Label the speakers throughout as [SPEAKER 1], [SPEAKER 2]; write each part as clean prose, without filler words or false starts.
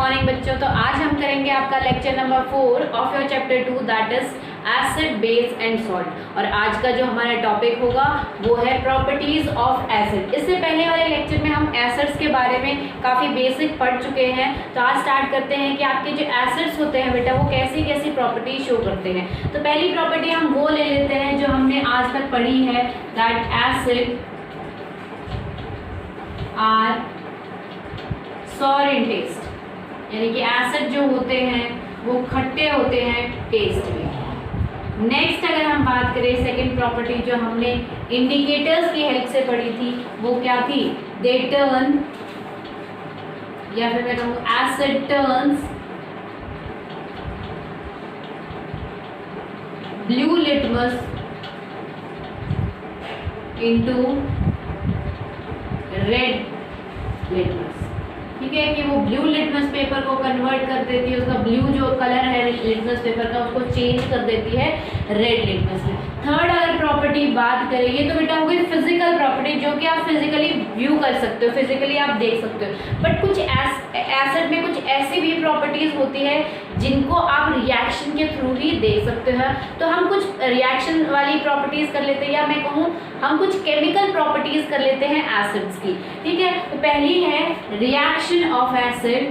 [SPEAKER 1] Morning बच्चों। तो आज हम करेंगे आपका lecture number 4 of your chapter 2 that is acid base and salt. और आज का जो हमारा टॉपिक होगा वो है प्रॉपर्टीज ऑफ एसिड। इससे पहले वाले लेक्चर में हम एसिड्स के बारे में काफ़ी बेसिक पढ़ चुके हैं। तो आज स्टार्ट करते हैं कि आपके जो एसिड्स होते हैं बेटा वो कैसी कैसी प्रॉपर्टी शो करते हैं। तो पहली प्रॉपर्टी हम वो ले लेते हैं जो हमने आज तक पढ़ी है, that acid are sour in taste, यानी कि एसिड जो होते हैं वो खट्टे होते हैं टेस्ट में। नेक्स्ट अगर हम बात करें सेकंड प्रॉपर्टी जो हमने इंडिकेटर्स की हेल्प से पढ़ी थी वो क्या थी, दे टर्न, या फिर मैं कहूँ asset turns blue litmus into red litmus. ठीक है कि वो ब्लू लिटमस पेपर को कन्वर्ट कर देती है, उसका ब्लू जो कलर है लिटमस पेपर का उसको चेंज कर देती है रेड लिटमस में। थर्ड अगर प्रॉपर्टी बात करें, ये तो बेटा हो गई फिजिकल प्रॉपर्टी जो कि आप फिजिकली व्यू कर सकते हो, फिजिकली आप देख सकते हो। बट कुछ एसिड में कुछ ऐसी भी प्रॉपर्टीज होती है जिनको आप रिएक्शन के थ्रू ही देख सकते हो। तो हम कुछ रिएक्शन वाली प्रॉपर्टीज कर लेते हैं, या मैं कहूँ हम कुछ केमिकल प्रॉपर्टीज कर लेते हैं एसिड्स की। ठीक है, तो पहली है reaction of acid,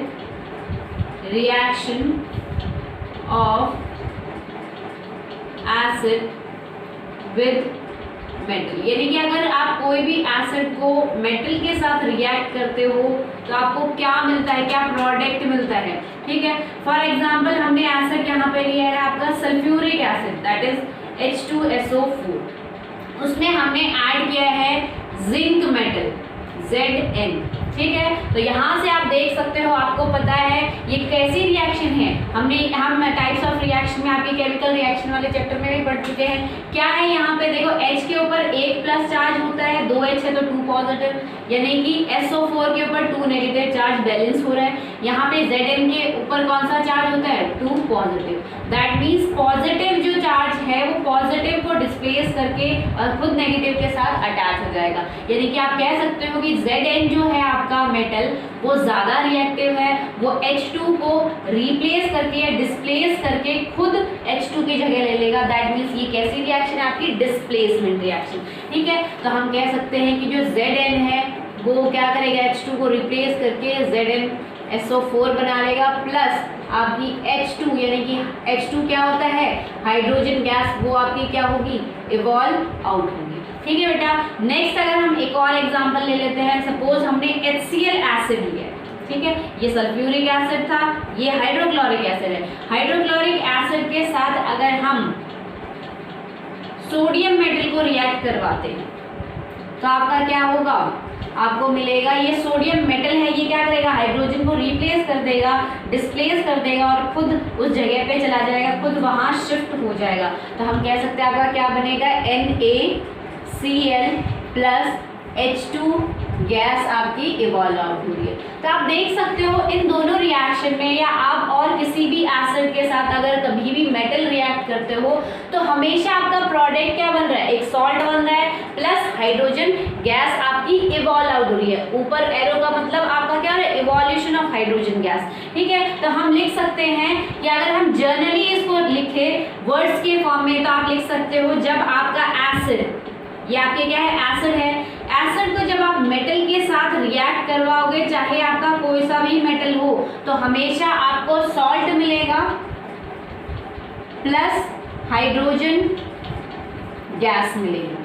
[SPEAKER 1] reaction of acid with metal. यानी कि अगर आप कोई भी एसिड को मेटल के साथ रिएक्ट करते हो तो आपको क्या मिलता है, क्या प्रोडक्ट मिलता है। ठीक है, फॉर एग्जांपल हमने एसिड यहाँ पे लिया है आपका sulphuric acid, that is H2SO4। उसमें हमने ऐड किया है जिंक मेटल Zn। ठीक है, तो यहाँ से आप देख सकते हो, आपको पता है ये कैसी रिएक्शन है। हम टाइप्स ऑफ रिएक्शन में आपके केमिकल रिएक्शन वाले चैप्टर में भी पढ़ चुके हैं। क्या है यहाँ पे देखो, H के ऊपर 1+ चार्ज होता है, 2H है तो 2 पॉजिटिव, यानी कि SO4 के ऊपर 2 नेगेटिव चार्ज बैलेंस हो रहा है। यहाँ पे Zn के ऊपर कौन सा चार्ज होता है, 2 पॉजिटिव। दैट मीन्स पॉजिटिव जो चार्ज है वो पॉजिटिव को डिस्प्लेस करके और खुद नेगेटिव के साथ अटैच हो जाएगा। यानी कि आप कह सकते हो कि Zn जो है आपका मेटल वो ज्यादा रिएक्टिव है, वो H2 को रिप्लेस करके या डिस्प्लेस करके खुद H2 की जगह ले लेगा। दैट मीन्स ये कैसी रिएक्शन है आपकी, डिस्प्लेसमेंट रिएक्शन। ठीक है, तो हम कह सकते हैं कि जो Zn है वो क्या करेगा, H2 को रिप्लेस करके ZnSO4 बना लेगा, प्लस आपकी H2 यानी कि H2 क्या होता है, हाइड्रोजन गैस, वो आपकी क्या होगी, इवॉल्व आउट होगी। ठीक है बेटा, नेक्स्ट अगर हम एक और एग्जांपल ले लेते हैं, सपोज हमने HCl एसिड लिया है। ठीक है, ये सल्फ्यूरिक एसिड था, ये हाइड्रोक्लोरिक एसिड है। हाइड्रोक्लोरिक एसिड के साथ अगर हम सोडियम मेटल को रिएक्ट करवाते हैं तो आपका क्या होगा, आपको मिलेगा ये सोडियम मेटल है, ये क्या करेगा, हाइड्रोजन को रिप्लेस कर देगा, डिस्प्लेस कर देगा और खुद उस जगह पे चला जाएगा, खुद वहां शिफ्ट हो जाएगा। तो हम कह सकते हैं आपका क्या बनेगा, NaCl प्लस H2 गैस आपकी इवॉल्व आउट हो रही है। तो आप देख सकते हो इन दोनों रिएक्शन में, या आप और किसी भी एसिड के साथ अगर कभी भी मेटल रिएक्ट करते हो तो हमेशा आपका प्रोडक्ट क्या बन रहा है, एक सॉल्ट बन रहा है प्लस हाइड्रोजन गैस आपकी इवॉल्व आउट हो रही है। ऊपर एरो का मतलब आपका क्या है, इवोल्यूशन ऑफ हाइड्रोजन गैस। ठीक है, तो हम लिख सकते हैं कि अगर हम जर्नली इसको लिखे वर्ड्स के फॉर्म में तो आप लिख सकते हो, जब आपका एसिड, ये आपके क्या है, एसिड है, एसिड को जब आप मेटल के साथ रिएक्ट करवाओगे, चाहे आपका कोई सा भी मेटल हो, तो हमेशा आपको सॉल्ट मिलेगा प्लस हाइड्रोजन गैस मिलेगी,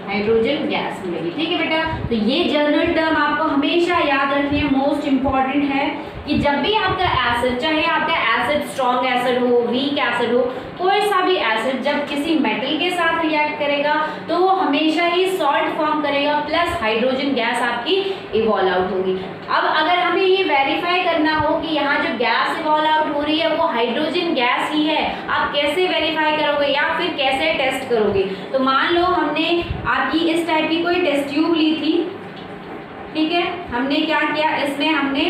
[SPEAKER 1] हाइड्रोजन गैस मिलेगी। ठीक है बेटा, तो ये जर्नल टर्म आपको हमेशा याद रखनी है, मोस्ट इंपॉर्टेंट है कि जब भी आपका एसिड, चाहे आपका एसिड स्ट्रॉन्ग एसिड हो, वीक एसिड हो, कोई सा भी एसिड जब किसी मेटल के साथ रिएक्ट करेगा तो वो हमेशा ही सॉल्ट फॉर्म करेगा प्लस हाइड्रोजन गैस आपकी इवॉल्व आउट होगी। अब अगर हमें ये वेरीफाई करना हो कि यहाँ जो गैस इवॉल्व आउट हो रही है वो हाइड्रोजन गैस ही है, आप कैसे वेरीफाई करोगे या फिर कैसे टेस्ट करोगे। तो मान लो हमने आपकी इस टाइप की कोई टेस्ट ट्यूब ली थी। ठीक है, हमने क्या किया, इसमें हमने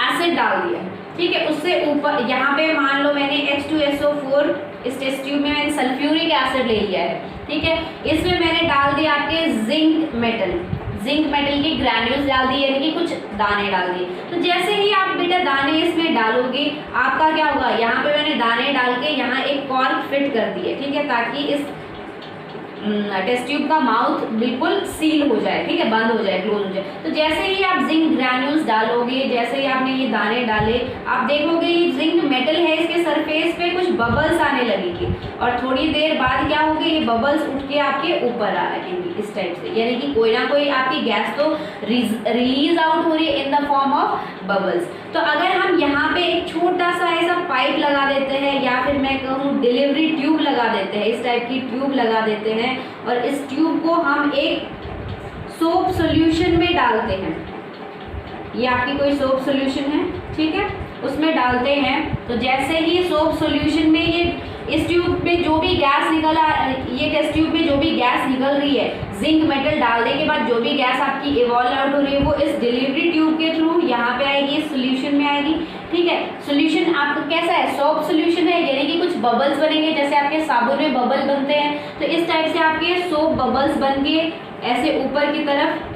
[SPEAKER 1] एसिड डाल दिया। ठीक है, उससे ऊपर यहाँ पे मान लो मैंने H2SO4, इस टेस्ट ट्यूब में मैंने सल्फ्यूरिक एसिड ले लिया है। ठीक है, इसमें मैंने डाल दिया आपके जिंक मेटल जिंक मेटल के ग्रैन्यूल्स डाल दिए, यानी कि कुछ दाने डाल दिए। तो जैसे ही आप बेटा दाने इसमें डालोगे, आपका क्या होगा, यहाँ पे मैंने दाने डाल के यहाँ एक कॉर्क फिट कर दिए, ठीक है, ताकि इस टेस्ट ट्यूब का माउथ बिल्कुल सील हो जाए, ठीक है, बंद हो जाए, क्लोज हो जाए। तो जैसे ही आप जिंक ग्रैन्यूल्स डालोगे, जैसे ही आपने ये दाने डाले, आप देखोगे ये जिंक मेटल है, इसके सरफेस पे कुछ बबल्स आने लगेंगे और थोड़ी देर बाद क्या होगा, ये बबल्स उठ के आपके ऊपर आ लगेंगे इस टाइप से, यानी कि कोई ना कोई आपकी गैस तो रिलीज आउट हो रही है in the form of bubbles. तो अगर हम यहाँ पे एक छोटा सा ऐसा पाइप लगा देते हैं, या फिर मैं कहूँ डिलीवरी ट्यूब लगा देते हैं, इस टाइप की ट्यूब लगा देते हैं, और इस ट्यूब को हम एक सोप सॉल्यूशन में डालते हैं, ये आपकी कोई सोप सॉल्यूशन है, ठीक है, उसमें डालते हैं। तो जैसे ही सोप सॉल्यूशन में ये इस ट्यूब में जो भी गैस ये टेस्ट ट्यूब में जो भी गैस निकल रही है, जिंक मेटल डालने के बाद जो भी गैस आपकी इवॉल्व आउट हो रही है, वो इस डिलीवरी ट्यूब के थ्रू यहाँ पे आएगी, इस सोल्यूशन में आएगी, ठीक है। सोल्यूशन आपका कैसा है, सोप सोल्यूशन है, यानी कि कुछ बबल्स बनेंगे, जैसे आपके साबुन में बबल बनते हैं, तो इस टाइप से आपके सोप बबल्स बन के ऐसे ऊपर की तरफ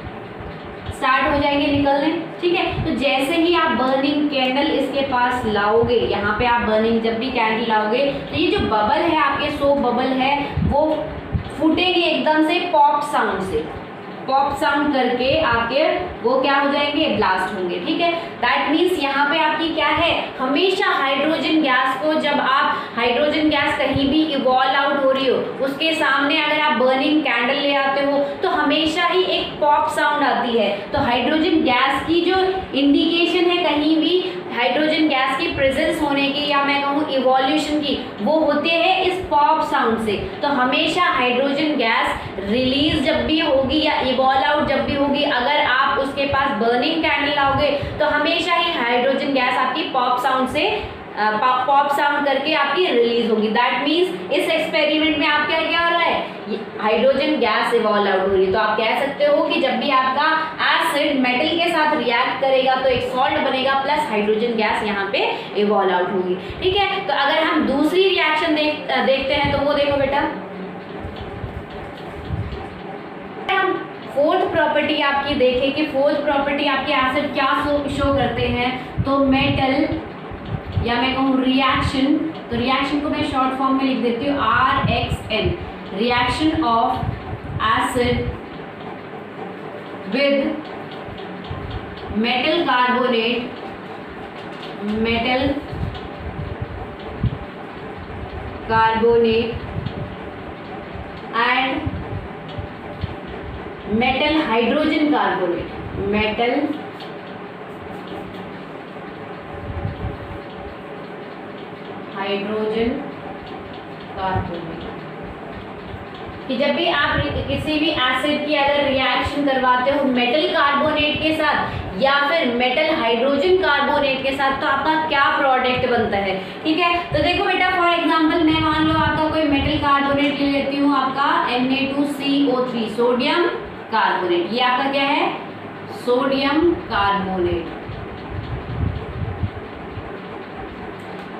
[SPEAKER 1] स्टार्ट हो जाएंगे निकलने, ठीक है। तो जैसे ही आप बर्निंग कैंडल इसके पास लाओगे, यहाँ पे आप बर्निंग जब भी कैंडल लाओगे, तो ये जो बबल है, आपके सोप बबल है, वो फूटेंगे एकदम से पॉप साउंड से, पॉप साउंड करके आपके वो क्या हो जाएंगे, ब्लास्ट होंगे, ठीक है। दैट मीन्स यहाँ पे आपकी क्या है, हमेशा हाइड्रोजन गैस को, जब आप हाइड्रोजन गैस कहीं भी इवॉल्व आउट हो रही हो, उसके सामने अगर आप बर्निंग कैंडल ले आते हो, तो हमेशा ही एक पॉप साउंड आती है। तो हाइड्रोजन गैस की जो इंडिकेशन है कहीं भी हाइड्रोजन गैस की प्रेजेंस होने की, या मैं कहूँ इवोल्यूशन की, वो होते हैं इस पॉप साउंड से। तो हमेशा हाइड्रोजन गैस रिलीज जब भी होगी या इवॉल्व आउट जब भी होगी, अगर आप उसके पास बर्निंग कैंडल लाओगे, तो हमेशा ही हाइड्रोजन गैस आपकी पॉप साउंड से पॉप साउंड करके आपकी रिलीज होगी। दैट मीन्स इस एक्सपेरिमेंट में आप क्या हो रहा है, हाइड्रोजन गैस इवॉल्व आउट हो रही है। तो आप कह सकते हो कि जब भी आपका एसिड मेटल के साथ रिएक्ट करेगा, तो एक सॉल्ट बनेगा प्लस हाइड्रोजन गैस यहाँ पे इवॉल्व आउट होगी, ठीक है। तो अगर हम दूसरी रिएक्शन देखते हैं, तो वो देखो बेटा, हम फोर्थ प्रॉपर्टी आपकी देखें कि फोर्थ प्रॉपर्टी आपके एसिड क्या शो करते हैं। तो मेटल, या मैं कहूँ रिएक्शन, तो रिएक्शन को मैं शॉर्ट फॉर्म में लिख देती हूँ RXN, reaction of acid with metal carbonate, and metal hydrogen carbonate, hydrogen carbonate, कि जब भी आप किसी भी एसिड की अगर रिएक्शन करवाते हो मेटल कार्बोनेट के साथ या फिर मेटल हाइड्रोजन कार्बोनेट के साथ, तो आपका क्या प्रोडक्ट बनता है, ठीक है। तो देखो बेटा, फॉर एग्जांपल मैं मान लो आपका कोई मेटल कार्बोनेट ले लेती हूँ, आपका Na2CO3, सोडियम कार्बोनेट, ये आपका क्या है, sodium carbonate.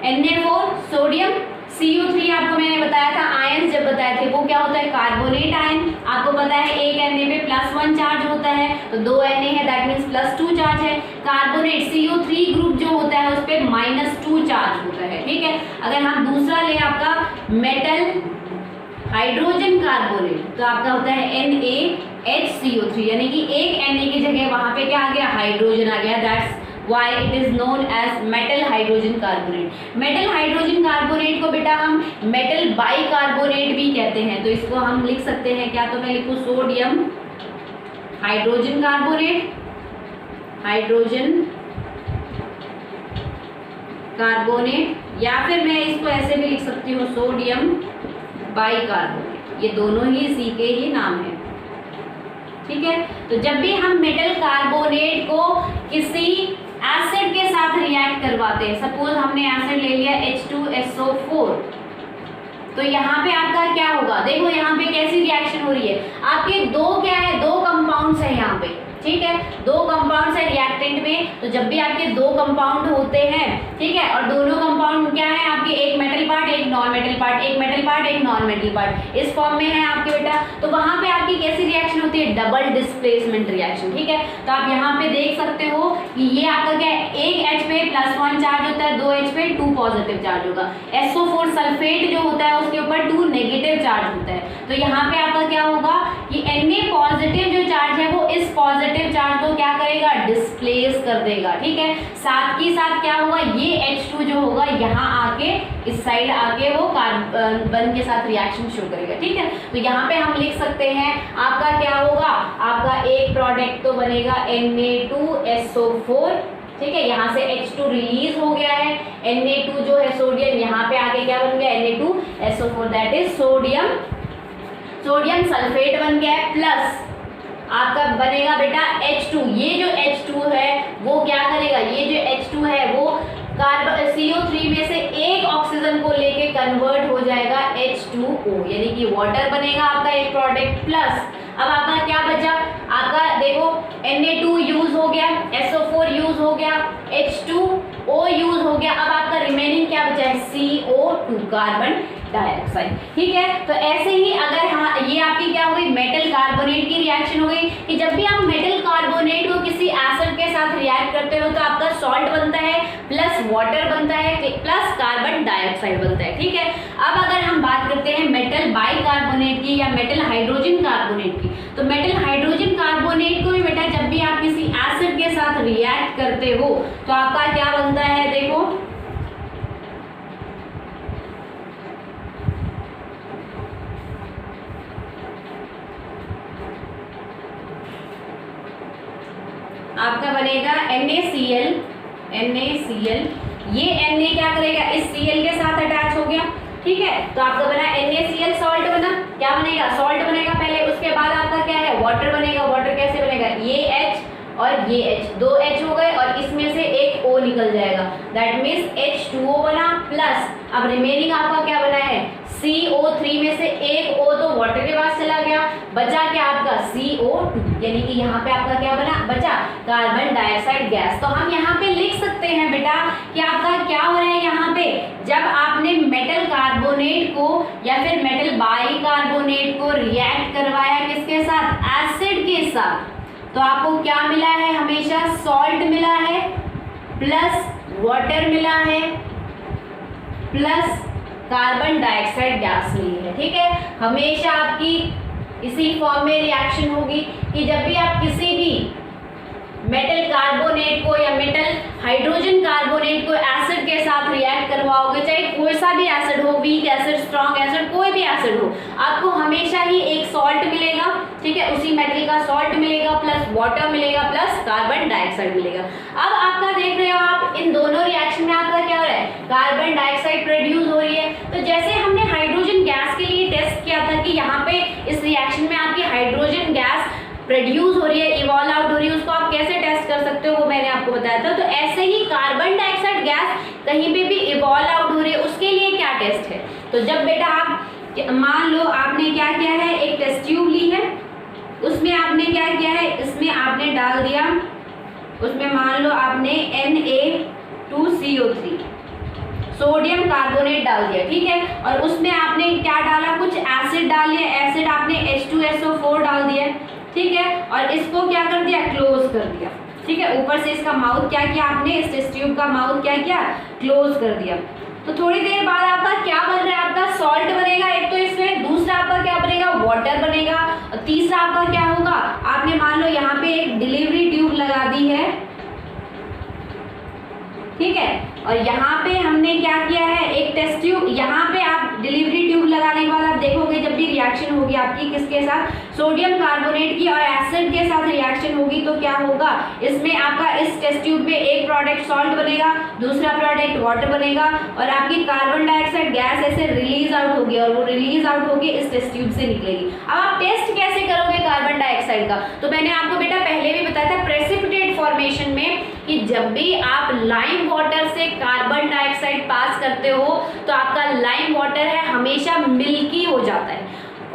[SPEAKER 1] Na4 sodium, CO3 आपको मैंने बताया था, आयंस जब बताए थे, वो क्या होता है, कार्बोनेट आयन। आपको पता है एक Na पे +1 चार्ज होता है, तो 2 Na है, दैट मीन्स +2 चार्ज है। कार्बोनेट CO3 ग्रुप जो होता है उस पर -2 चार्ज होता है, ठीक है। अगर हम दूसरा ले आपका मेटल हाइड्रोजन कार्बोनेट, तो आपका होता है NaHCO3, यानी कि एक Na की जगह वहां पे क्या आ गया, हाइड्रोजन आ गया। That's why it is known as metal hydrogen carbonate। metal hydrogen carbonate को बेटा हम metal bicarbonate भी कहते हैं। तो इसको हम लिख सकते हैं क्या, तो मैं लिखूँ सोडियम हाइड्रोजन कार्बोनेट, या फिर मैं इसको ऐसे भी लिख सकती हूँ सोडियम बाइकार्बोनेट। ये दोनों ही सी के ही नाम है, ठीक है। तो जब भी हम मेटल कार्बोनेट को किसी एसिड के साथ रिएक्ट करवाते हैं, सपोज हमने एसिड ले लिया H2SO4, तो यहाँ पे आपका क्या होगा, देखो यहाँ पे कैसी रिएक्शन हो रही है, आपके दो क्या है, दो कंपाउंड्स है यहाँ पे, ठीक है, दो कंपाउंड्स है रिएक्टेंट रिएक्टेंट में, तो जब भी आपके दो कंपाउंड होते हैं, ठीक है, और दोनों कंपाउंड क्या है आपके, एक मेटल पार्ट एक नॉन मेटल पार्ट, एक मेटल पार्ट एक नॉन मेटल पार्ट, इस फॉर्म में है आपके बेटा, तो वहां पे आपकी कैसी रिएक्शन होती है, डबल डिस्प्लेसमेंट रिएक्शन, ठीक है। तो आप यहाँ पे देख सकते हो कि ये आपका क्या है, एक H पे +1 चार्ज होता है, 2 H पे 2 पॉजिटिव चार्ज होगा, SO4 सल्फेट जो होता है उसके ऊपर 2 नेगेटिव चार्ज होता है। तो यहाँ पे आपका क्या होगा कि Na पॉजिटिव जो चार्ज है वो इस पॉजिटिव चार्ज को क्या करेगा, डिस्प्लेस कर देगा, ठीक है। साथ ही साथ क्या होगा, ये H2 जो होगा यहाँ आके इस साइड आके वो कार्बन के साथ रिएक्शन शो करेगा, ठीक है। तो यहाँ पे हम लिख सकते हैं आपका क्या होगा, आपका एक प्रोडक्ट तो बनेगा Na2SO4, ठीक है, यहाँ से H2 रिलीज हो गया है, Na2 जो है सोडियम, यहाँ पे आके क्या बन गया, Na2SO4 that is sodium sulphate बन गया है, प्लस आपका बनेगा बेटा H2। ये जो H2 है वो क्या करेगा, ये जो H2 है वो कार्बन CO3 में से एक ऑक्सीजन को लेके कन्वर्ट हो जाएगा H2O, यानी कि वाटर बनेगा आपका एक प्रोडक्ट। प्लस अब आपका क्या बचा, आपका देखो Na2 यूज हो गया, SO4 यूज हो गया, H2O यूज हो गया, अब आपका रिमेनिंग क्या बचा है, CO2 कार्बन डाइऑक्साइड, ठीक है। तो ऐसे ही अगर हाँ, ये आपकी क्या हो गई, मेटल कार्बोनेट की रिएक्शन हो गई कि जब भी आप मेटल कार्बोनेट को किसी एसिड के साथ रिएक्ट करते हो तो आपका सॉल्ट बनता है, प्लस वाटर बनता है, प्लस कार्बन डाइऑक्साइड बनता है, ठीक है। अब अगर हम बात करते हैं मेटल बाइकार्बोनेट की या मेटल हाइड्रोजन कार्बोनेट की, तो मेटल हाइड्रोजन कार्बोनेट को भी बेटा जब भी आप किसी एसिड के साथ रिएक्ट करते हो तो आपका क्या बनता है, देखो आपका बनेगा NaCl, ये Na क्या करेगा, इस Cl के साथ अटैच हो गया, ठीक है। तो आपका बना NaCl सॉल्ट बना, क्या बनेगा, सॉल्ट बनेगा पहले, उसके बाद आपका क्या है, वाटर बनेगा। वाटर कैसे बनेगा, ये H और ये H, 2 H हो गए और इसमें से एक O निकल जाएगा, दैट मीन्स H2O बना, प्लस अब रिमेनिंग आपका क्या बना है, CO3 में से एक O तो वाटर के पास चला गया, बचा क्या आपका CO2, यानी कि यहाँ पे आपका क्या बना, बचा कार्बन डाइऑक्साइड गैस। तो हम यहाँ पे लिख सकते हैं बेटा कि आपका क्या हो रहा है, यहाँ पे जब आपने मेटल कार्बोनेट को या फिर मेटल बाइकार्बोनेट को रिएक्ट करवाया किसके साथ, एसिड के साथ, तो आपको क्या मिला है, हमेशा सॉल्ट मिला है, प्लस वाटर मिला है, प्लस कार्बन डाइऑक्साइड गैस मिली है, ठीक है। हमेशा आपकी इसी फॉर्म में रिएक्शन होगी कि जब भी आप किसी भी मेटल कार्बोनेट को या मेटल हाइड्रोजन कार्बोनेट को एसिड के साथ रिएक्ट करवाओगे, चाहे कोई सा भी एसिड हो, वीक एसिड, स्ट्रॉन्ग एसिड, कोई भी एसिड हो, आपको हमेशा ही एक सॉल्ट मिलेगा, ठीक है, उसी मेटल का सॉल्ट मिलेगा, प्लस वाटर मिलेगा, प्लस कार्बन डाइऑक्साइड मिलेगा। अब आपका देख रहे हो आप, इन दोनों रिएक्शन में आपका क्या हो रहा है, कार्बन डाइऑक्साइड प्रोड्यूस हो रही है। तो जैसे हमने हाइड्रोजन गैस के लिए टेस्ट किया था कि यहाँ पे इस रिएक्शन में आपकी हाइड्रोजन गैस प्रोड्यूस हो रही है, इवॉल्व आउट हो रही है, उसको आप कैसे टेस्ट कर सकते हो वो मैंने आपको बताया था। तो ऐसे ही कार्बन डाइऑक्साइड गैस कहीं पे भी इवॉल्व आउट हो रही है, उसके लिए क्या टेस्ट है, तो जब बेटा आप मान लो आपने क्या किया है, एक टेस्ट ट्यूब ली है, उसमें आपने क्या किया है, इसमें आपने डाल दिया, उसमें मान लो आपने Na2CO3 सोडियम कार्बोनेट डाल दिया, ठीक है, और उसमें आपने क्या डाला, कुछ एसिड डाल लिया, एसिड आपने H2SO4 डाल दिया, ठीक है, और इसको क्या कर दिया, क्लोज कर दिया, ठीक है, ऊपर से इसका माउथ क्या किया आपने, इस टेस्ट ट्यूब का माउथ क्या किया, क्लोज कर दिया। तो थोड़ी देर बाद आपका क्या बन रहा है, आपका सॉल्ट बनेगा एक तो इसमें, दूसरा आपका क्या बनेगा, वाटर बनेगा, और तीसरा आपका क्या होगा, आपने मान लो यहाँ पे एक डिलीवरी ट्यूब लगा दी है, ठीक है, और यहाँ पे हमने क्या किया है, एक टेस्ट ट्यूब, यहाँ पे आप डिलीवरी ट्यूब लगाने के बाद आप देखोगे जब भी रिएक्शन होगी आपकी किसके साथ, सोडियम कार्बोनेट की और एसिड के साथ रिएक्शन होगी, तो क्या होगा, इसमें आपका इस टेस्ट ट्यूब में एक प्रोडक्ट सॉल्ट बनेगा, दूसरा प्रोडक्ट वाटर बनेगा, और आपकी कार्बन डाइऑक्साइड गैस ऐसे रिलीज आउट होगी, और वो रिलीज आउट होगी इस टेस्ट ट्यूब से निकलेगी। अब आप टेस्ट कैसे करोगे कार्बन डाइऑक्साइड का, तो मैंने आपको बेटा पहले भी बताया था प्रेसिपिटेट फॉर्मेशन में कि जब भी आप लाइम वाटर से कार्बन डाइऑक्साइड पास करते हो तो आपका लाइम वाटर है हमेशा मिल्की हो जाता है,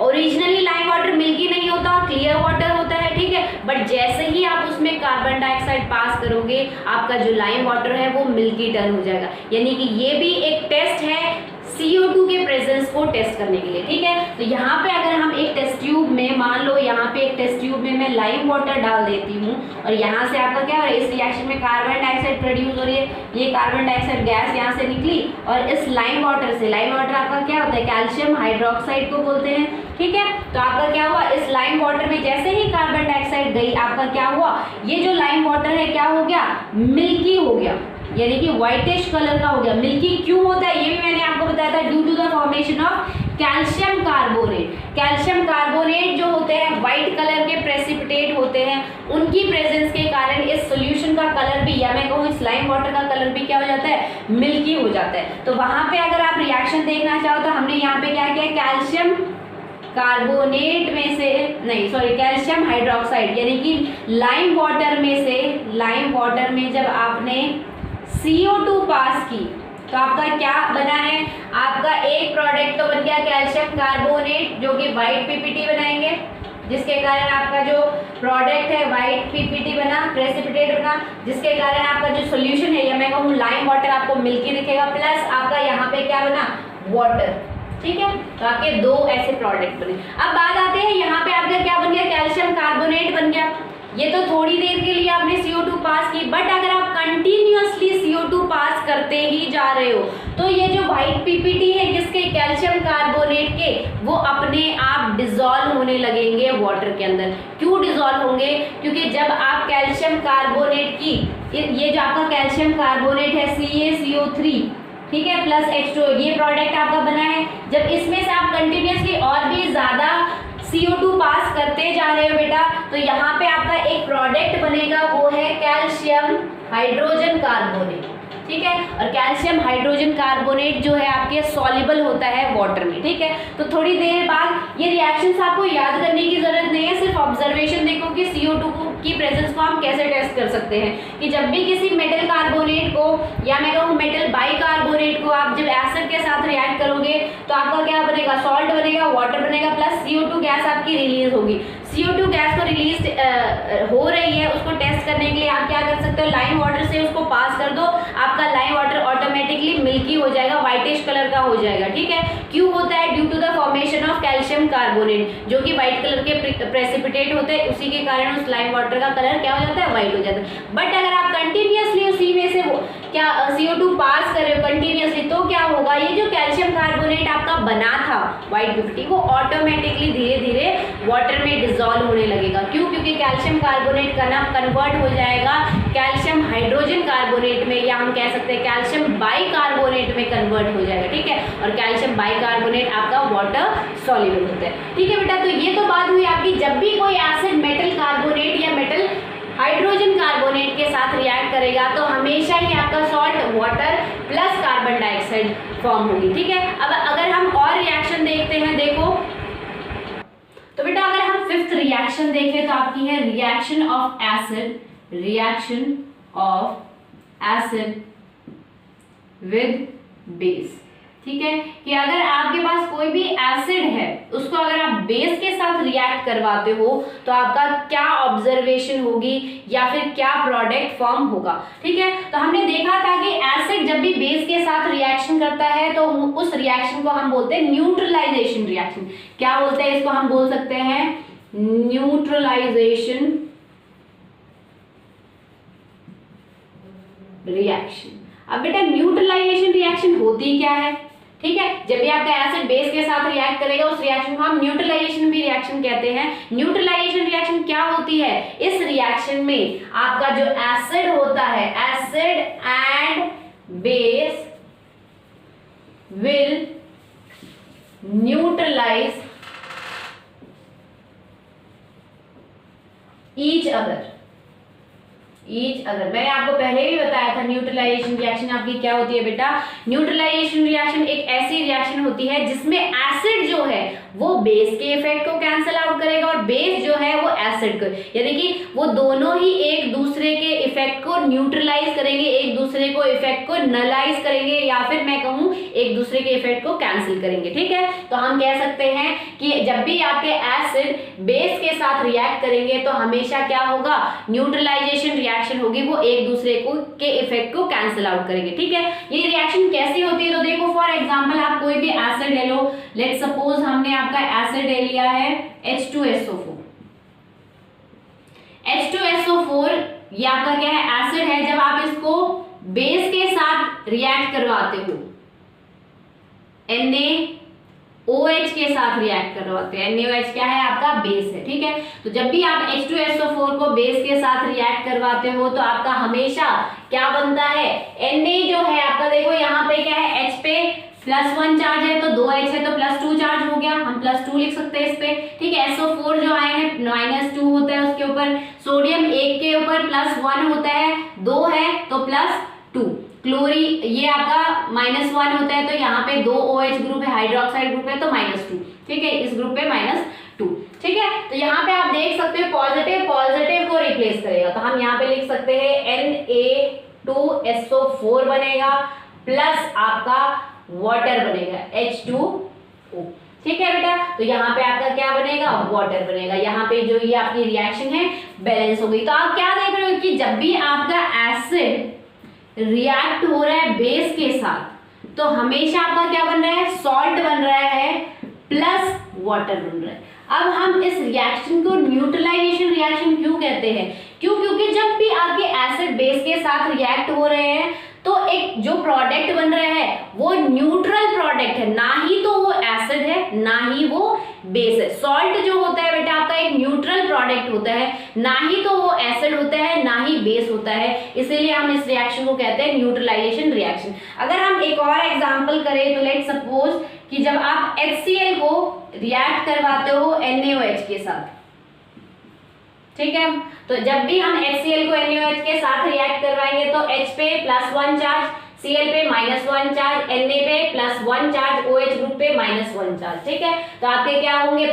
[SPEAKER 1] ओरिजिनली लाइम वाटर मिल्की नहीं होता, क्लियर वाटर होता है, ठीक है। बट जैसे ही आप उसमें कार्बन डाइऑक्साइड पास करोगे आपका जो लाइम वाटर है वो मिल्की टर्न हो जाएगा। यानी कि ये भी एक टेस्ट है CO2 के प्रेजेंस को टेस्ट करने के लिए, ठीक है। तो यहाँ पे अगर हम एक टेस्ट ट्यूब में, मान लो यहाँ पे एक टेस्ट ट्यूब में मैं लाइम वाटर डाल देती हूँ और यहाँ से आपका क्या हो रहा है, इस रिएक्शन में कार्बन डाइऑक्साइड प्रोड्यूस हो रही है, ये कार्बन डाइऑक्साइड गैस यहाँ से निकली और इस लाइम वाटर से, लाइम वाटर आपका क्या होता है, कैल्शियम हाइड्रोक्साइड को बोलते हैं, ठीक है। तो आपका क्या हुआ, इस लाइम वाटर में जैसे ही कार्बन डाइऑक्साइड गई आपका क्या हुआ, ये जो लाइम वाटर है क्या हो गया, मिल्की हो गया, यानी कि व्हाइटिश कलर का हो गया। मिल्की क्यों होता है ये भी मैंने आपको बताया था, due to the formation of calcium carbonate. Calcium carbonate जो होते हैं व्हाइट कलर के प्रेसिपिटेट होते हैं, उनकी प्रेजेंस के कारण इस सॉल्यूशन का कलर भी, या मैं कहूँ इस लाइम वाटर का कलर भी क्या हो जाता है, मिल्की हो जाता है। तो वहां पे अगर आप रिएक्शन देखना चाहो तो हमने यहाँ पे क्या किया, कैल्शियम कार्बोनेट में से, नहीं सॉरी, कैल्शियम हाइड्रोक्साइड यानी कि लाइम वाटर में से, लाइम वाटर में जब आपने CO2 पास की तो आपका क्या बना है, आपका एक प्रोडक्ट तो बन गया कैल्शियम कार्बोनेट जो कि व्हाइट PPT बनाएंगे, जिसके कारण आपका जो प्रोडक्ट है व्हाइट PPT बना, प्रेसिपिटेट बना, जिसके कारण आपका जो सॉल्यूशन है या मैं कहूँ लाइम वाटर आपको मिल्की दिखेगा, प्लस आपका यहाँ पे क्या बना, वाटर, ठीक है। तो आपके दो ऐसे प्रोडक्ट बने। अब बात आते हैं यहाँ पे आपका क्या बन गया, कैल्शियम कार्बोनेट बन गया। ये तो थोड़ी देर के लिए आपने CO2 पास की, बट अगर आप कंटिन्यूअसली CO2 पास करते ही जा रहे हो तो ये जो व्हाइट PPT है किसके, कैल्शियम कार्बोनेट के, वो अपने आप डिसॉल्व होने लगेंगे वाटर के अंदर। क्यों डिसॉल्व होंगे, क्योंकि जब आप कैल्शियम कार्बोनेट की, ये जो आपका कैल्शियम कार्बोनेट है CaCO3, ठीक है, प्लस H2, ये प्रोडक्ट आपका बना है, जब इसमें से आप कंटिन्यूअसली और भी ज्यादा CO2 पास करते जा रहे हो बेटा, तो यहाँ पे आपका एक प्रोडक्ट बनेगा, वो है कैल्शियम हाइड्रोजन कार्बोनेट, ठीक है। और कैल्शियम हाइड्रोजन कार्बोनेट जो है आपके सॉल्युबल होता है वाटर में, ठीक है। तो थोड़ी देर बाद ये रिएक्शंस आपको याद करने की जरूरत नहीं है, सिर्फ ऑब्जर्वेशन देखो कि CO2 की प्रेजेंस को हम कैसे टेस्ट कर सकते हैं, कि जब भी किसी मेटल कार्बोनेट को या मैं कहूँ मेटल बाइकार्बोनेट को आप जब एसिड के साथ रिएक्ट करोगे तो आपका क्या बनेगा, सॉल्ट बनेगा, वाटर बनेगा, प्लस CO2 गैस आपकी रिलीज होगी। CO2 गैस को रिलीज हो रही है, उसको टेस्ट करने के लिए आप क्या कर सकते हो, लाइम वाटर से उसको पास कर दो, आपका लाइम वाटर ऑटोमेटिकली मिल्की हो जाएगा, व्हाइटिश कलर का हो जाएगा, ठीक है। क्यों होता है, due to the formation of calcium carbonate, जो कि व्हाइट कलर के प्रेसिपिटेट होते हैं, उसी के कारण उस लाइम वाटर का कलर क्या हो जाता है, व्हाइट हो जाता है। बट अगर आप कंटिन्यूअसली उसी में से क्या CO2 पास कर रहे हो कंटिन्यूअसली, तो क्या होगा, ये जो कैल्शियम कार्बोनेट आपका बना था व्हाइट PPT, वो ऑटोमेटिकली धीरे धीरे वाटर में डिसॉल्व होने लगेगा। क्यों, क्योंकि कैल्शियम कार्बोनेट का नाम कन्वर्ट हो जाएगा कैल्शियम हाइड्रोजन कार्बोनेट में, या हम कह सकते हैं कैल्शियम बाइकार्बोनेट में कन्वर्ट हो जाएगा, ठीक है। और कैल्शियम बाइकार्बोनेट आपका वाटर सॉल्युबल होता है, ठीक है बेटा। तो ये तो बात हुई आपकी, जब भी कोई एसिड मेटल कार्बोनेट या मेटल हाइड्रोजन कार्बोनेट के साथ रिएक्ट करेगा तो हमेशा ही आपका salt water plus carbon dioxide form होगी, ठीक है। अब अगर हम और रिएक्शन देखते हैं, देखो तो बेटा अगर हम फिफ्थ रिएक्शन देखें तो आपकी है reaction of acid, reaction of acid with base, ठीक है। कि अगर आपके पास कोई भी एसिड है उसको अगर आप बेस के साथ रिएक्ट करवाते हो तो आपका क्या ऑब्जर्वेशन होगी या फिर क्या प्रोडक्ट फॉर्म होगा, ठीक है। तो हमने देखा था कि एसिड जब भी बेस के साथ रिएक्शन करता है तो उस रिएक्शन को हम बोलते हैं न्यूट्रलाइजेशन रिएक्शन। क्या बोलते हैं इसको, हम बोल सकते हैं न्यूट्रलाइजेशन रिएक्शन। अब बेटा न्यूट्रलाइजेशन रिएक्शन होती क्या है, ठीक है। जब भी आपका एसिड बेस के साथ रिएक्ट करेगा उस रिएक्शन को हम न्यूट्रलाइजेशन भी रिएक्शन कहते हैं। न्यूट्रलाइजेशन रिएक्शन क्या होती है, इस रिएक्शन में आपका जो एसिड होता है, acid and base will neutralise each other. मैंने आपको पहले भी बताया था न्यूट्रलाइजेशन रिएक्शन आपकी क्या होती है बेटा। न्यूट्रलाइजेशन रिएक्शन एक ऐसी रिएक्शन होती है जिसमें एसिड जो है वो बेस के इफेक्ट को कैंसिल आउट करेगा और बेस जो है वो एसिड को, यानी कि वो दोनों ही एक दूसरे के इफेक्ट को न्यूट्रलाइज करेंगे, एक दूसरे को इफेक्ट इफेक्ट को नलाइज करेंगे या फिर मैं कहूं एक दूसरे के इफेक्ट को कैंसिल करेंगे। ठीक है, तो हम कह सकते हैं कि जब भी आपके एसिड बेस के साथ रिएक्ट करेंगे तो हमेशा क्या होगा, न्यूट्रलाइजेशन रिएक्शन होगी, वो एक दूसरे को के इफेक्ट को कैंसिल आउट करेंगे। ठीक है, ये रिएक्शन कैसी होती है, तो देखो फॉर एग्जांपल आप कोई भी एसिड ले लो, लेट्स सपोज हमने आपका एसिड ले लिया है H2SO4। H2SO4 ये आपका क्या है, एसिड है। जब आप इसको बेस के साथ रिएक्ट करवाते हो, NaOH के साथ रिएक्ट करवाते हैं, NaOH क्या है, आपका बेस है। ठीक है, तो जब भी आप H2SO4 को बेस के साथ रिएक्ट करवाते हो तो आपका हमेशा क्या बनता है, Na जो है आपका, देखो यहाँ पे क्या है, H पे +1 चार्ज है तो 2H है तो +2 चार्ज हो गया, हम +2 लिख सकते हैं इस पे। ठीक है, SO4 जो आए हैं -2 होता है उसके ऊपर, सोडियम 1 के ऊपर +1 होता है, 2 है तो +2, क्लोरी ये आपका -1 होता है तो यहाँ पे 2 OH ग्रुप है, हाइड्रोक्साइड ग्रुप है तो -2। ठीक है, इस ग्रुप पे -2। ठीक है, तो यहाँ पे आप देख सकते हो पॉजिटिव पॉजिटिव को रिप्लेस करेगा, तो हम यहाँ पे लिख सकते हैं Na2SO4 बनेगा प्लस आपका वाटर बनेगा H2O। ठीक है बेटा, तो यहाँ पे आपका क्या बनेगा, वाटर बनेगा। यहाँ पे जो ये आपकी रिएक्शन है बैलेंस हो गई। तो आप क्या देख रहे हो कि जब भी आपका एसिड रिएक्ट हो रहा है बेस के साथ तो हमेशा आपका क्या बन रहा है, सॉल्ट बन रहा है प्लस वाटर बन रहा है। अब हम इस रिएक्शन को न्यूट्रलाइजेशन रिएक्शन क्यों कहते हैं, क्योंकि जब भी आपके एसिड बेस के साथ रिएक्ट हो रहे हैं तो एक जो प्रोडक्ट बन रहा है वो न्यूट्रल प्रोडक्ट है, ना ही तो वो एसिड है ना ही वो बेस है। सॉल्ट जो होता है बेटा आपका एक न्यूट्रल प्रोडक्ट होता है, ना ही तो वो एसिड होता है ना ही बेस होता है, इसीलिए हम इस रिएक्शन को कहते हैं न्यूट्रलाइजेशन रिएक्शन। अगर हम एक और एग्जांपल करें तो लेट्स सपोज कि जब आप HCl को रिएक्ट करवाते हो NaOH के साथ, ठीक है, तो जब भी हम HCl को NaOH के साथ रिएक्ट करवाएंगे तो H पे +1 चार्ज, Cl पे -1 चार्ज, Na पे +1 चार्ज, OH ग्रुप पे -1 चार्ज। ठीक है, तो आपके क्या होंगे,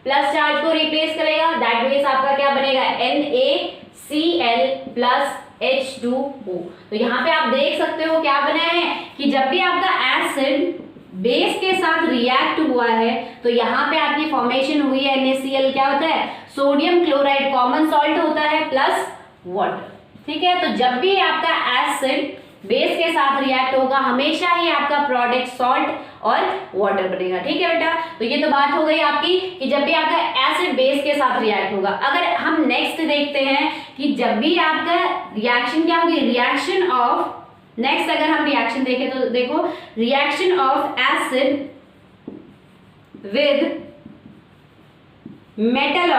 [SPEAKER 1] प्लस चार्ज को रिप्लेस करेगा, दैट मींस आपका क्या बनेगा, NaCl प्लस H2O। तो यहाँ पे आप देख सकते हो क्या बना है कि जब भी आपका एसिड बेस के साथ रिएक्ट हुआ है तो यहाँ पे आपकी फॉर्मेशन हुई है NaCl, क्या होता है, सोडियम क्लोराइड कॉमन सॉल्ट होता है प्लस वाटर। ठीक है, तो जब भी आपका एसिड बेस के साथ रिएक्ट होगा हमेशा ही आपका प्रोडक्ट सॉल्ट और वाटर बनेगा। ठीक है बेटा, तो ये तो बात हो गई आपकी कि जब भी आपका एसिड बेस के साथ रिएक्ट होगा। अगर हम नेक्स्ट देखते हैं कि जब भी आपका रिएक्शन क्या होगी, रिएक्शन ऑफ, नेक्स्ट अगर हम रिएक्शन देखें तो देखो, reaction of acid with metal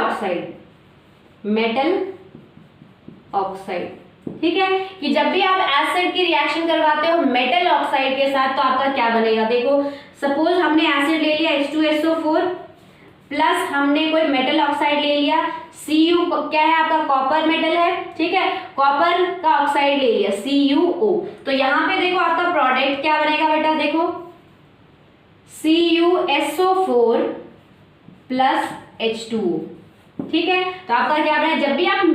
[SPEAKER 1] oxide. ठीक है, कि जब भी आप एसिड की रिएक्शन करवाते हो मेटल ऑक्साइड के साथ तो आपका क्या बनेगा, देखो सपोज हमने एसिड ले लिया H2SO4 प्लस हमने कोई मेटल ऑक्साइड ले लिया, Cu क्या है आपका, कॉपर मेटल है। ठीक है, कॉपर का ऑक्साइड ले लिया CuO, तो यहाँ पे देखो आपका प्रोडक्ट क्या बनेगा बेटा, देखो CuSO4 प्लस H2O। ठीक है, तो आपका क्या बना, जब भी आप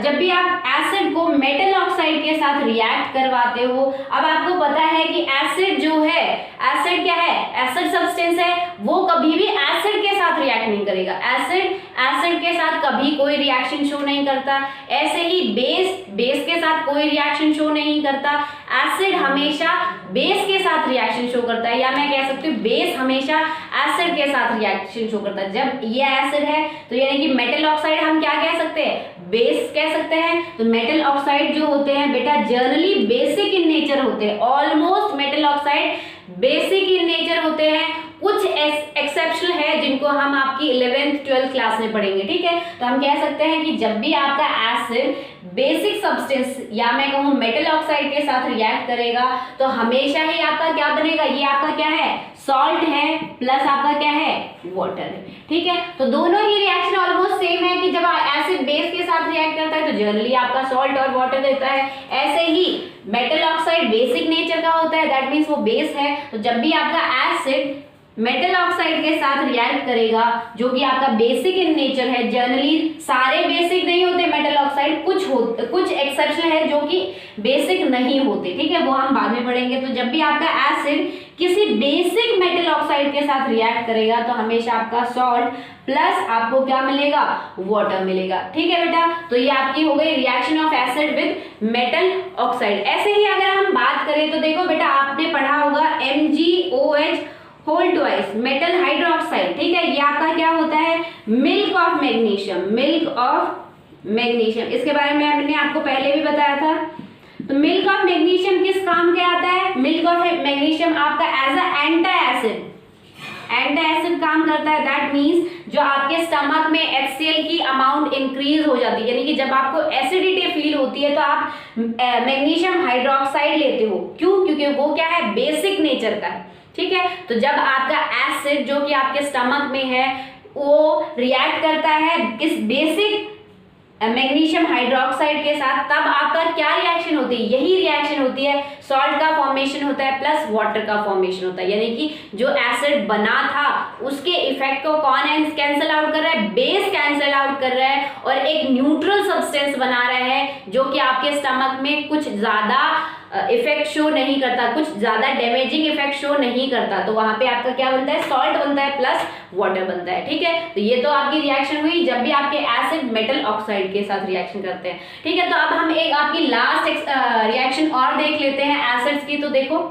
[SPEAKER 1] जब भी आप एसिड को मेटल ऑक्साइड के साथ रिएक्ट करवाते हो, अब आपको पता है कि एसिड जो है, एसिड क्या है, एसिड सब्सटेंस है, वो कभी भी एसिड के साथ रिएक्ट नहीं करेगा। एसिड के साथ कभी कोई रिएक्शन शो नहीं करता, ऐसे ही बेस के साथ कोई रिएक्शन शो नहीं करता। एसिड हमेशा बेस के साथ रिएक्शन शो करता है, या मैं कह सकती हूँ बेस हमेशा एसिड के साथ रिएक्शन शो करता है। जब ये एसिड है तो यानी कि मेटल ऑक्साइड हम क्या कह सकते हैं, बेस कह सकते हैं। तो मेटल ऑक्साइड जो होते हैं बेटा जनरली बेसिक इन नेचर होते हैं, almost metal oxide basic in nature होते हैं। कुछ एक्सेप्शन है जिनको हम आपकी 11th 12th क्लास में पढ़ेंगे। ठीक है, तो हम कह सकते हैं कि जब भी आपका एसिड बेसिक सब्सटेंस या मैं कहूँ मेटल ऑक्साइड के साथ रिएक्ट करेगा तो हमेशा ही आपका क्या बनेगा, ये आपका क्या है, सॉल्ट है प्लस आपका क्या है, वाटर है। ठीक है, तो दोनों ही रिएक्शन ऑलमोस्ट सेम है कि जब एसिड बेस के साथ रिएक्ट करता है तो जनरली आपका सॉल्ट और वाटर देता है। ऐसे ही मेटल ऑक्साइड बेसिक नेचर का होता है, दैट मीन्स वो बेस है। तो जब भी आपका एसिड मेटल ऑक्साइड के साथ रिएक्ट करेगा जो कि आपका बेसिक इन नेचर है, जनरली सारे बेसिक नहीं होते मेटल ऑक्साइड, कुछ एक्सेप्शन है जो कि बेसिक नहीं होते, ठीक है, वो हम बाद में पढ़ेंगे। तो जब भी आपका एसिड किसी बेसिक मेटल ऑक्साइड के साथ रिएक्ट करेगा तो हमेशा आपका सॉल्ट प्लस आपको क्या मिलेगा, वाटर मिलेगा, ठीक है बेटा। तो ये आपकी हो गई reaction of acid with metal oxide. ऐसे ही अगर हम बात करें तो देखो बेटा, आपने पढ़ा होगा MgOH whole twice metal hydroxide, ठीक है, ये आपका क्या होता है, milk of magnesium, milk of magnesium. इसके बारे में मैंने आपको पहले भी बताया था। तो मिल्क ऑफ मैग्नीशियम किस काम के आता है, मिल्क ऑफ मैग्नीशियम आपका एज अ एंटी एसिड काम करता है। दैट मींस जो आपके स्टमक में HCl की अमाउंट इंक्रीज हो जाती है, यानी कि जब आपको एसिडिटी फील होती है तो आप मैग्नीशियम हाइड्रोक्साइड लेते हो, क्यों, क्योंकि वो क्या है, बेसिक नेचर का है, ठीक है। तो जब आपका एसिड जो कि आपके स्टमक में है वो रिएक्ट करता है किस बेसिक मैग्नीशियम हाइड्रोक्साइड के साथ, तब आपका क्या रिएक्शन होती है, यही रिएक्शन होती है, सॉल्ट का फॉर्मेशन होता है प्लस वाटर का फॉर्मेशन होता है। यानी कि जो एसिड बना था उसके इफेक्ट को कौन है कैंसिल आउट कर रहा है, बेस कैंसिल आउट कर रहा है और एक न्यूट्रल सब्सटेंस बना रहा है जो कि आपके स्टमक में कुछ ज्यादा इफेक्ट शो नहीं करता, कुछ ज्यादा डैमेजिंग इफेक्ट शो नहीं करता। तो वहां पे आपका क्या बनता है, सॉल्ट बनता है प्लस वाटर बनता है, ठीक है। तो ये तो आपकी रिएक्शन हुई जब भी आपके एसिड मेटल ऑक्साइड के साथ रिएक्शन करते हैं, ठीक है। तो अब हम एक आपकी लास्ट रिएक्शन और देख लेते हैं एसिड्स की। तो देखो,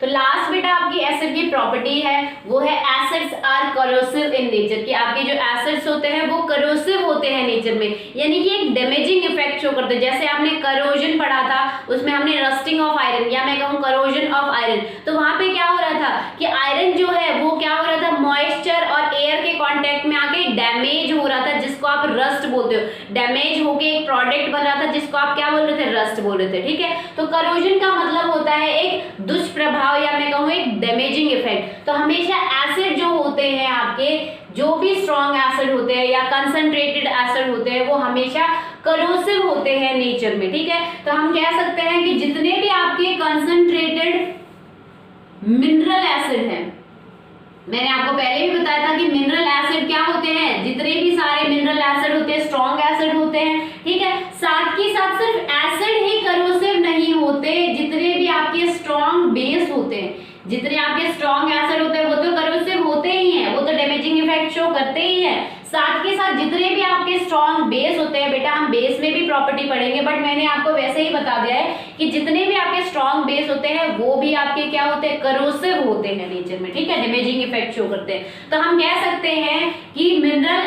[SPEAKER 1] तो लास्ट बेटा आपकी एसिड की प्रॉपर्टी है वो है acids are corrosive in nature, कि आपके जो एसिड्स होते हैं वो करोसिव होते हैं नेचर में, यानी कि एक डैमेजिंग इफेक्ट शो करते हैं। जैसे आपने करोजन पढ़ा था, उसमें हमने रस्टिंग ऑफ आयरन या मैं कहूँ करोजन ऑफ आयरन, तो वहां पे क्या हो रहा था कि आयरन जो है वो क्या हो रहा था, मॉइस्चर और एयर के कॉन्टेक्ट में आके डैमेज हो रहा था, जिसको आप रस्ट बोलते हो। डैमेज होके एक प्रोडक्ट बन रहा था जिसको आप क्या बोल रहे थे, रस्ट बोल रहे थे, ठीक है। तो करोजन का मतलब होता है एक दुष्प्रभाव या मैं कहूँ एक डैमेजिंग इफेक्ट। तो हमेशा एसिड जो होते हैं आपके, जो भी स्ट्रॉन्ग एसिड होते हैं या कंसंट्रेटेड एसिड होते हैं, वो हमेशा करोसिव होते हैं नेचर में, ठीक है। तो हम कह सकते हैं कि जितने भी आपके कंसंट्रेटेड मिनरल एसिड हैं, मैंने आपको पहले भी बताया था कि मिनरल एसिड क्या होते हैं, जितने भी सारे मिनरल एसिड होते हैं स्ट्रॉन्ग एसिड होते हैं, ठीक है। साथ के साथ सिर्फ एसिड ही करोसिव नहीं होते, जितने भी आपके स्ट्रॉन्ग बेस होते हैं, जितने आपके स्ट्रॉन्ग एसिड होते हैं वो तो करोसिव होते ही हैं, वो तो डैमेजिंग इफेक्ट शो करते ही हैं। साथ के साथ जितने भी आपके स्ट्रॉन्ग बेस होते हैं, बेटा हम बेस में भी प्रॉपर्टी पढ़ेंगे, बट मैंने आपको वैसे ही बता दिया है कि जितने भी आपके स्ट्रॉन्ग बेस होते हैं वो भी आपके क्या होते हैं, करोसिव होते हैं नेचर में, ठीक है, डैमेजिंग इफेक्ट शो करते हैं। तो हम कह सकते हैं कि mineral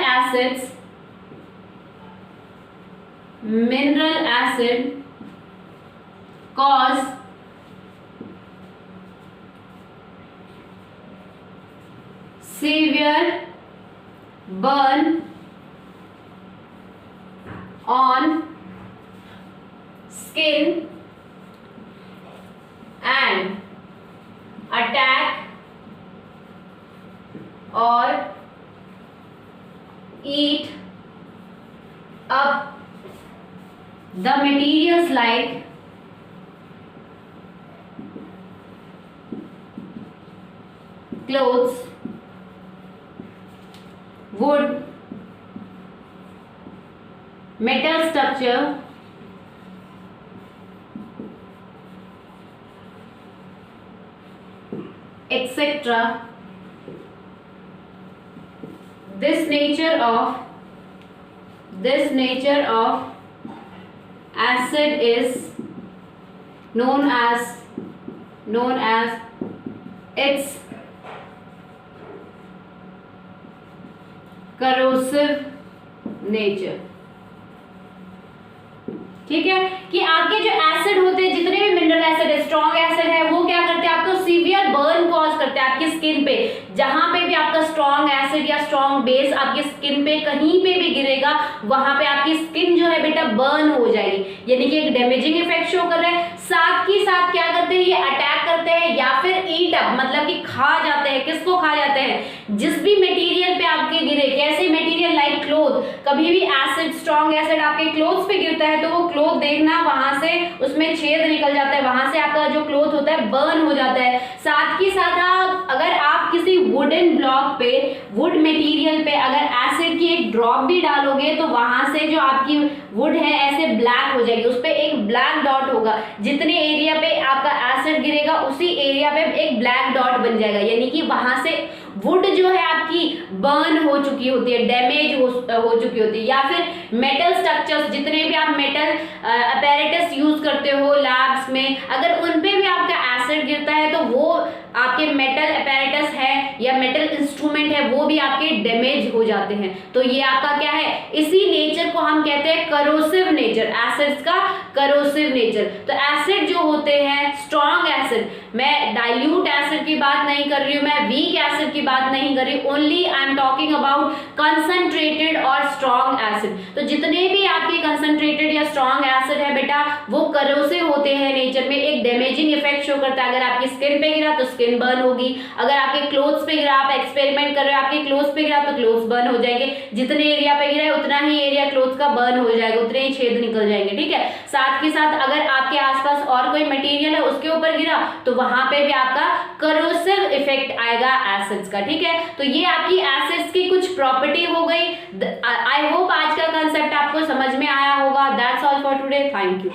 [SPEAKER 1] acid cause severe burn on skin and attack or eat up the materials like clothes, wood, metal structure, etc. This nature of acid is known as its corrosive nature, ठीक है। कि आपके जो एसिड होते हैं, जितने भी mineral acid है, स्ट्रॉन्ग एसिड है, वो क्या करते हैं, आपको सीवियर बर्न कॉज करते हैं आपकी स्किन पे। जहां पे भी आपका स्ट्रॉन्ग एसिड या स्ट्रॉन्ग बेस आपकी स्किन पे कहीं पे भी गिरेगा, वहां पे आपकी स्किन जो है बेटा बर्न हो जाएगी, यानी कि एक डैमेजिंग इफेक्ट शो कर रहा है। साथ ही साथ क्या करते हैं, ये अटैक करते हैं या फिर ईट अप, मतलब कि खा जाते हैं। किसको खा जाते हैं, जिस भी मटेरियल पे आपके गिरे, कैसे मटेरियल, लाइक क्लोथ, कभी भी एसिड, स्ट्रॉन्ग एसिड आपके क्लोथ्स पे गिरता है तो वो क्लोथ देखना वहां से उसमें छेद निकल जाता है, वहां से आपका जो क्लोथ होता है बर्न हो जाता है। साथ ही साथ अगर आप किसी वुडन ब्लॉक पे, वुड मटेरियल पे अगर एसिड की एक ड्रॉप भी डालोगे तो वहां से जो आपकी वुड है ऐसे ब्लैक हो जाएगी, उस पे एक ब्लैक डॉट होगा। जितने एरिया पे आपका एसिड गिरेगा उसी एरिया पे एक ब्लैक डॉट बन जाएगा, यानी कि वहां से वुड जो है आपकी बर्न हो चुकी होती है, डैमेज हो चुकी होती है। या फिर मेटल स्ट्रक्चर्स, जितने भी आप मेटल अपैरेटस यूज करते हो लैब्स में, अगर उन पे भी आपका एसिड गिरता है तो वो आपके मेटल अपैरेटस है या मेटल इंस्ट्रूमेंट है वो भी आपके डैमेज हो जाते हैं। तो ये आपका क्या है, इसी नेचर को हम कहते हैं करोसिव नेचर, एसिड्स का करोसिव नेचर। तो एसिड जो होते हैं, स्ट्रॉन्ग एसिड, मैं डाइल्यूट एसिड की बात नहीं कर रही हूँ, मैं वीक एसिड की बात नहीं कर रही, only I am talking about concentrated और स्ट्रॉन्ग एसिड। तो जितने भी आपके कंसंट्रेटेड या स्ट्रॉन्ग एसिड है बेटा वो करोसिव होते हैं नेचर में, एक डैमेजिंग इफेक्ट शो करता है। अगर आपकी स्किन पे गिरा तो स्किन बर्न होगी, अगर आपके क्लोथ्स पे गिरा, आप एक्सपेरिमेंट कर रहे हो आपके क्लोथ्स पे गिरा तो क्लोथ्स बर्न हो जाएंगे, जितने एरिया पे गिरा है उतना ही एरिया क्लोथ का बर्न हो जाएगा, उतने ही छेद निकल जाएंगे, ठीक है। साथ के साथ अगर आपके आसपास और कोई मटेरियल है उसके ऊपर गिरा तो वहां पे भी आपका करोसिव इफेक्ट आएगा एसिड्स का, ठीक है। तो ये आपकी एसिड्स की कुछ प्रॉपर्टी हो गई। आई होप आज का कंसेप्ट आपको समझ में आया होगा। That's all for today, thank you.